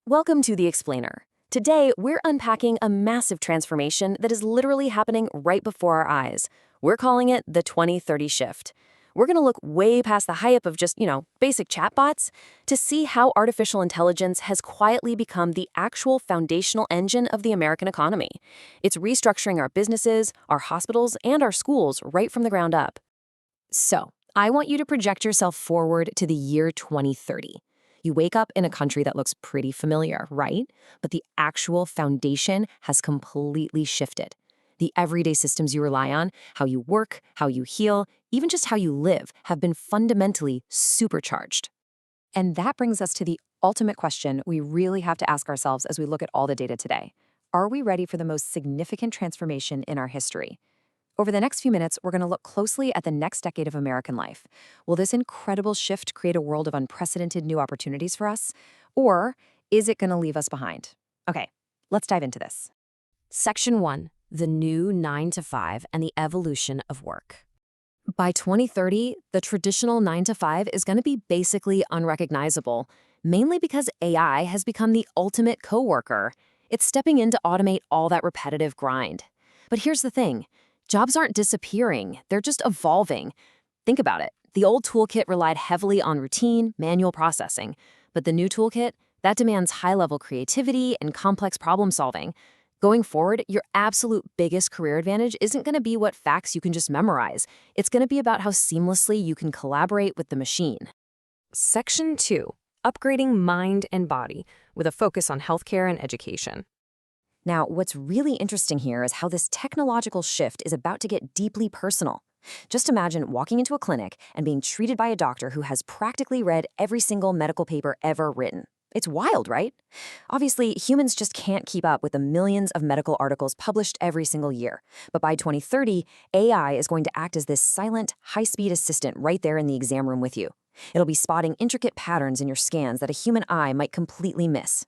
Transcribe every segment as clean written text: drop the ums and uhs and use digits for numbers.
Welcome to The Explainer. Today, we're unpacking a massive transformation that is literally happening right before our eyes. We're calling it the 2030 shift. We're going to look way past the hype of just, basic chatbots to see how artificial intelligence has quietly become the actual foundational engine of the American economy. It's restructuring our businesses, our hospitals, and our schools right from the ground up. So, I want you to project yourself forward to the year 2030. You wake up in a country that looks pretty familiar, right? But the actual foundation has completely shifted. The everyday systems you rely on, how you work, how you heal, even just how you live, have been fundamentally supercharged. And that brings us to the ultimate question we really have to ask ourselves as we look at all the data today. Are we ready for the most significant transformation in our history? Over the next few minutes, we're going to look closely at the next decade of American life. Will this incredible shift create a world of unprecedented new opportunities for us? Or is it going to leave us behind? Okay, let's dive into this. Section 1, the new 9-to-5 and the evolution of work. By 2030, the traditional 9-to-5 is going to be basically unrecognizable, mainly because AI has become the ultimate coworker. It's stepping in to automate all that repetitive grind. But here's the thing. Jobs aren't disappearing, they're just evolving. Think about it. The old toolkit relied heavily on routine, manual processing. But the new toolkit, that demands high-level creativity and complex problem solving. Going forward, your absolute biggest career advantage isn't going to be what facts you can just memorize. It's going to be about how seamlessly you can collaborate with the machine. Section 2, upgrading mind and body, with a focus on healthcare and education. Now, what's really interesting here is how this technological shift is about to get deeply personal. Just imagine walking into a clinic and being treated by a doctor who has practically read every single medical paper ever written. It's wild, right? Obviously, humans just can't keep up with the millions of medical articles published every single year. But by 2030, AI is going to act as this silent, high-speed assistant right there in the exam room with you. It'll be spotting intricate patterns in your scans that a human eye might completely miss.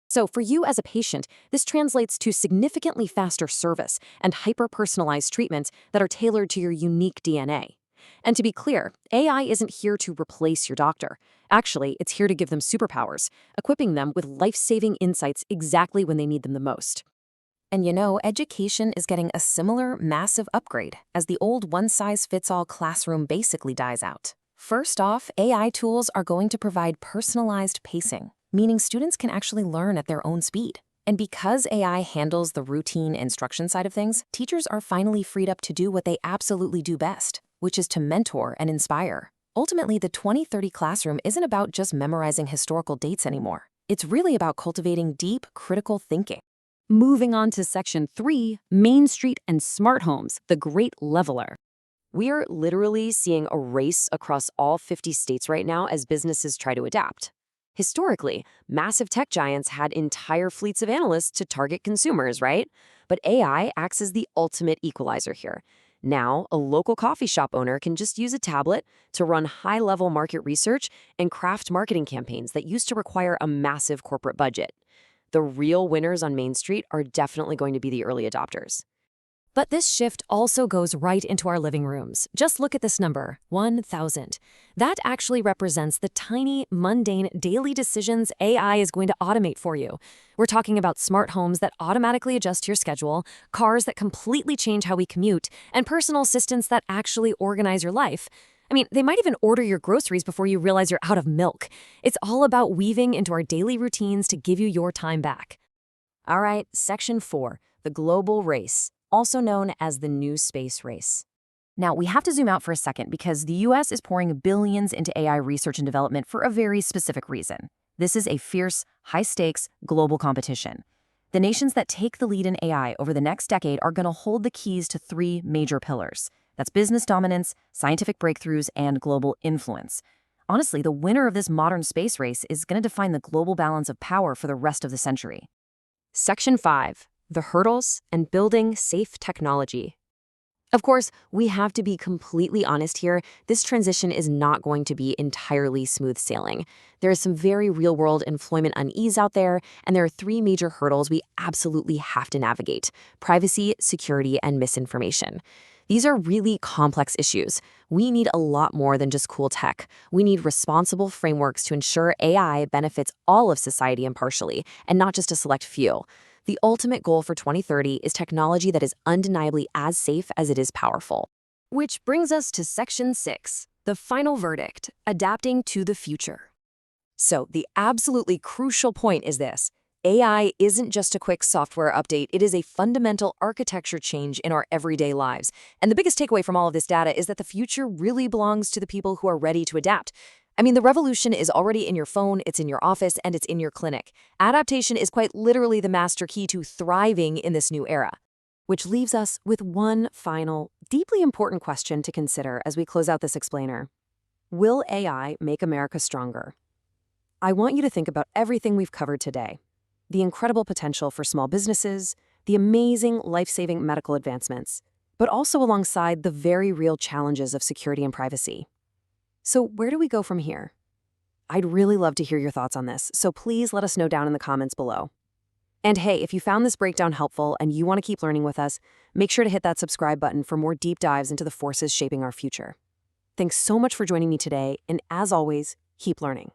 So for you as a patient, this translates to significantly faster service and hyper-personalized treatments that are tailored to your unique DNA. And to be clear, AI isn't here to replace your doctor. Actually, it's here to give them superpowers, equipping them with life-saving insights exactly when they need them the most. And education is getting a similar massive upgrade as the old one-size-fits-all classroom basically dies out. First off, AI tools are going to provide personalized pacing, meaning students can actually learn at their own speed. And because AI handles the routine instruction side of things, teachers are finally freed up to do what they absolutely do best, which is to mentor and inspire. Ultimately, the 2030 classroom isn't about just memorizing historical dates anymore. It's really about cultivating deep, critical thinking. Moving on to Section 3, Main Street and Smart Homes, the Great Leveler. We are literally seeing a race across all 50 states right now as businesses try to adapt. Historically, massive tech giants had entire fleets of analysts to target consumers, right? But AI acts as the ultimate equalizer here. Now, a local coffee shop owner can just use a tablet to run high-level market research and craft marketing campaigns that used to require a massive corporate budget. The real winners on Main Street are definitely going to be the early adopters. But this shift also goes right into our living rooms. Just look at this number, 1,000. That actually represents the tiny, mundane, daily decisions AI is going to automate for you. We're talking about smart homes that automatically adjust to your schedule, cars that completely change how we commute, and personal assistants that actually organize your life. I mean, they might even order your groceries before you realize you're out of milk. It's all about weaving into our daily routines to give you your time back. All right, Section 4, the global race, also known as the new space race. Now, we have to zoom out for a second because the US is pouring billions into AI research and development for a very specific reason. This is a fierce, high-stakes, global competition. The nations that take the lead in AI over the next decade are going to hold the keys to 3 major pillars. That's business dominance, scientific breakthroughs, and global influence. Honestly, the winner of this modern space race is going to define the global balance of power for the rest of the century. Section 5. The hurdles and building safe technology. Of course, we have to be completely honest here. This transition is not going to be entirely smooth sailing. There is some very real-world employment unease out there, and there are 3 major hurdles we absolutely have to navigate: privacy, security, and misinformation. These are really complex issues. We need a lot more than just cool tech. We need responsible frameworks to ensure AI benefits all of society impartially, and not just a select few. The ultimate goal for 2030 is technology that is undeniably as safe as it is powerful. Which brings us to Section 6, the final verdict, adapting to the future. So, the absolutely crucial point is this. AI isn't just a quick software update, it is a fundamental architecture change in our everyday lives. And the biggest takeaway from all of this data is that the future really belongs to the people who are ready to adapt. I mean, the revolution is already in your phone, it's in your office, and it's in your clinic. Adaptation is quite literally the master key to thriving in this new era. Which leaves us with one final, deeply important question to consider as we close out this explainer. Will AI make America stronger? I want you to think about everything we've covered today. The incredible potential for small businesses, the amazing life-saving medical advancements, but also alongside the very real challenges of security and privacy. So where do we go from here? I'd really love to hear your thoughts on this, so please let us know down in the comments below. And hey, if you found this breakdown helpful and you want to keep learning with us, make sure to hit that subscribe button for more deep dives into the forces shaping our future. Thanks so much for joining me today, and as always, keep learning.